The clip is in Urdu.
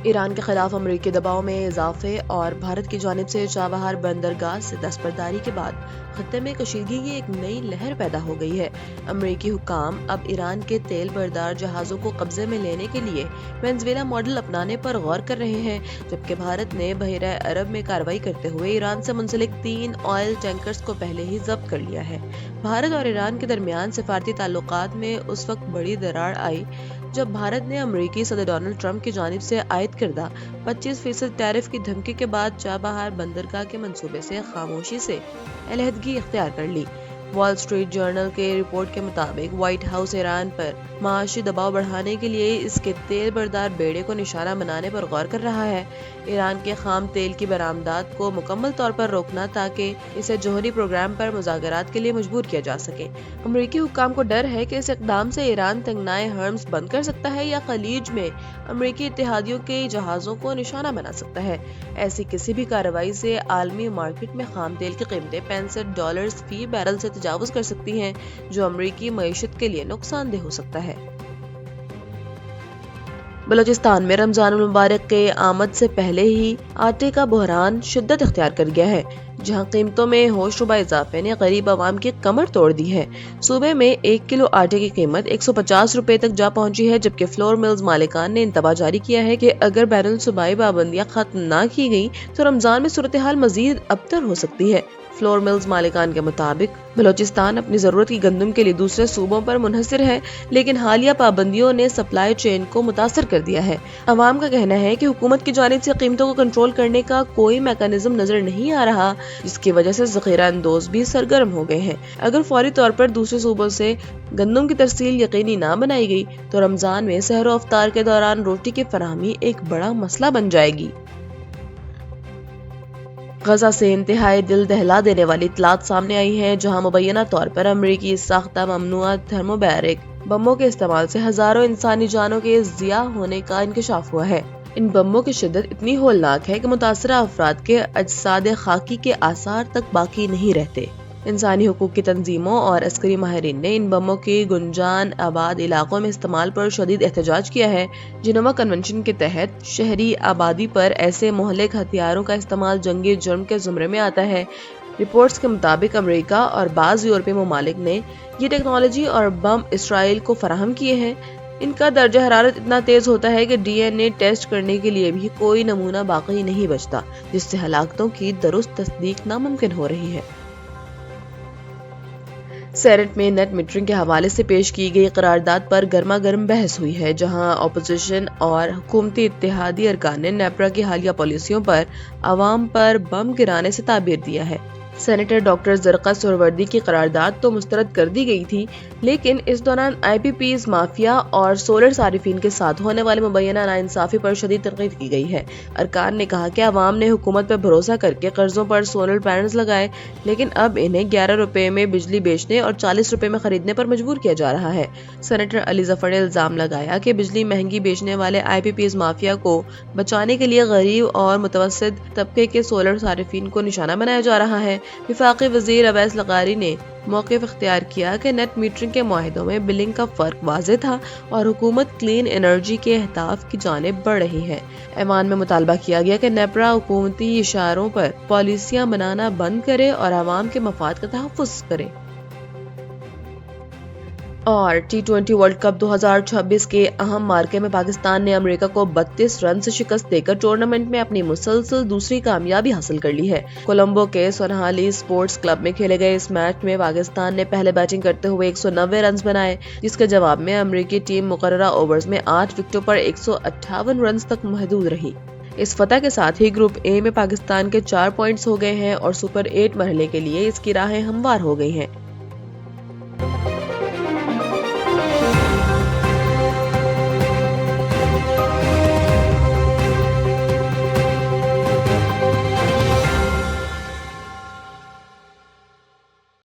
ایران کے خلاف امریکی دباؤ میں اضافے اور بھارت کی جانب سے چابہار بندرگاہ سے دستبرداری کے بعد خطے میں کشیدگی کی ایک نئی لہر پیدا ہو گئی ہے۔ امریکی حکام اب ایران کے تیل بردار جہازوں کو قبضے میں لینے کے لیے وینزویلا ماڈل اپنانے پر غور کر رہے ہیں، جبکہ بھارت نے بحیرہ عرب میں کارروائی کرتے ہوئے ایران سے منسلک 3 آئل ٹینکرز کو پہلے ہی ضبط کر لیا ہے۔ بھارت اور ایران کے درمیان سفارتی تعلقات میں اس وقت بڑی دراڑ آئی جب بھارت نے امریکی صدر ڈونلڈ ٹرمپ کی جانب سے عائد کردہ 25% ٹیرف کی دھمکی کے بعد چابہار بندرگاہ کے منصوبے سے خاموشی سے علیحدگی اختیار کر لی۔ وال سٹریٹ جرنل کے رپورٹ کے مطابق وائٹ ہاؤس ایران پر معاشی دباؤ بڑھانے کے لیے اس کے تیل بردار بیڑے کو نشانہ بنانے پر غور کر رہا ہے۔ ایران کے خام تیل کی برآمدات کو مکمل طور پر روکنا تاکہ اسے جوہری پروگرام پر مذاکرات کے لیے مجبور کیا جا سکے۔ امریکی حکام کو ڈر ہے کہ اس اقدام سے ایران تنگنائے ہرمز بند کر سکتا ہے یا خلیج میں امریکی اتحادیوں کے جہازوں کو نشانہ بنا سکتا ہے۔ ایسی کسی بھی کارروائی سے عالمی مارکیٹ میں خام تیل کی قیمتیں $65 فی بیرل سے تجاوز کر سکتی ہیں، جو امریکی معیشت کے لیے نقصان دہ ہو سکتا ہے۔ بلوچستان میں رمضان المبارک کے آمد سے پہلے ہی آٹے کا بحران شدت اختیار کر گیا ہے، جہاں قیمتوں میں ہوش ربا اضافے نے غریب عوام کی کمر توڑ دی ہے۔ صوبے میں 1 کلو آٹے کی قیمت $150 تک جا پہنچی ہے، جبکہ فلور ملز مالکان نے انتباہ جاری کیا ہے کہ اگر بین الصوبائی پابندیاں ختم نہ کی گئیں تو رمضان میں صورتحال مزید ابتر ہو سکتی ہے۔ فلور ملز مالکان کے مطابق بلوچستان اپنی ضرورت کی گندم کے لیے دوسرے صوبوں پر منحصر ہے، لیکن حالیہ پابندیوں نے سپلائی چین کو متاثر کر دیا ہے۔ عوام کا کہنا ہے کہ حکومت کی جانب سے قیمتوں کو کنٹرول کرنے کا کوئی میکانزم نظر نہیں آ رہا، جس کی وجہ سے ذخیرہ اندوز بھی سرگرم ہو گئے ہیں۔ اگر فوری طور پر دوسرے صوبوں سے گندم کی ترسیل یقینی نہ بنائی گئی تو رمضان میں سحر و افطار کے دوران روٹی کی فراہمی ایک بڑا مسئلہ بن جائے گی۔ غزہ سے انتہائی دل دہلا دینے والی اطلاعات سامنے آئی ہیں، جہاں مبینہ طور پر امریکی ساختہ ممنوعہ تھرموبیرک بموں کے استعمال سے ہزاروں انسانی جانوں کے ضیاع ہونے کا انکشاف ہوا ہے۔ ان بموں کی شدت اتنی ہولناک ہے کہ متاثرہ افراد کے اجساد خاکی کے آثار تک باقی نہیں رہتے۔ انسانی حقوق کی تنظیموں اور عسکری ماہرین نے ان بموں کی گنجان آباد علاقوں میں استعمال پر شدید احتجاج کیا ہے۔ جنیوا کنونشن کے تحت شہری آبادی پر ایسے مہلک ہتھیاروں کا استعمال جنگی جرم کے زمرے میں آتا ہے۔ رپورٹس کے مطابق امریکہ اور بعض یورپی ممالک نے یہ ٹیکنالوجی اور بم اسرائیل کو فراہم کیے ہیں۔ ان کا درجہ حرارت اتنا تیز ہوتا ہے کہ DNA ٹیسٹ کرنے کے لیے بھی کوئی نمونہ باقی نہیں بچتا، جس سے ہلاکتوں کی درست تصدیق ناممکن ہو رہی ہے۔ سینیٹ میں نیٹ میٹرنگ کے حوالے سے پیش کی گئی قرارداد پر گرما گرم بحث ہوئی ہے، جہاں اپوزیشن اور حکومتی اتحادی ارکان نے نیپرا کی حالیہ پالیسیوں پر عوام پر بم گرانے سے تعبیر دیا ہے۔ سینیٹر ڈاکٹر زرقا سہروردی کی قرارداد تو مسترد کر دی گئی تھی، لیکن اس دوران IPPs مافیا اور سولر صارفین کے ساتھ ہونے والے مبینہ ناانصافی پر شدید تنقید کی گئی ہے۔ ارکان نے کہا کہ عوام نے حکومت پر بھروسہ کر کے قرضوں پر سولر پینلز لگائے، لیکن اب انہیں $11 میں بجلی بیچنے اور $40 میں خریدنے پر مجبور کیا جا رہا ہے۔ سینیٹر علی ظفر نے الزام لگایا کہ بجلی مہنگی بیچنے والے IPPs مافیا کو بچانے کے لیے غریب اور متوسط طبقے کے سولر صارفین کو نشانہ بنایا جا رہا ہے۔ وفاقی وزیر اویس لغاری نے موقف اختیار کیا کہ نیٹ میٹرنگ کے معاہدوں میں بلنگ کا فرق واضح تھا اور حکومت کلین انرجی کے اہداف کی جانب بڑھ رہی ہے۔ ایوان میں مطالبہ کیا گیا کہ نیپرا حکومتی اشاروں پر پالیسیاں بنانا بند کرے اور عوام کے مفاد کا تحفظ کرے۔ اور T20 ورلڈ کپ 2026 کے اہم مارکے میں پاکستان نے امریکہ کو 32 رن سے شکست دے کر ٹورنامنٹ میں اپنی مسلسل دوسری کامیابی حاصل کر لی ہے۔ کولمبو کے سونہالی اسپورٹس کلب میں کھیلے گئے اس میچ میں پاکستان نے پہلے بیٹنگ کرتے ہوئے 190 رنز بنائے، جس کے جواب میں امریکی ٹیم مقررہ اوورز میں 8 وکٹوں پر 158 رنز تک محدود رہی۔ اس فتح کے ساتھ ہی گروپ اے میں پاکستان کے 4 پوائنٹس ہو گئے ہیں اور سپر 8 مرحلے کے لیے اس کی راہیں ہموار ہو گئی ہیں۔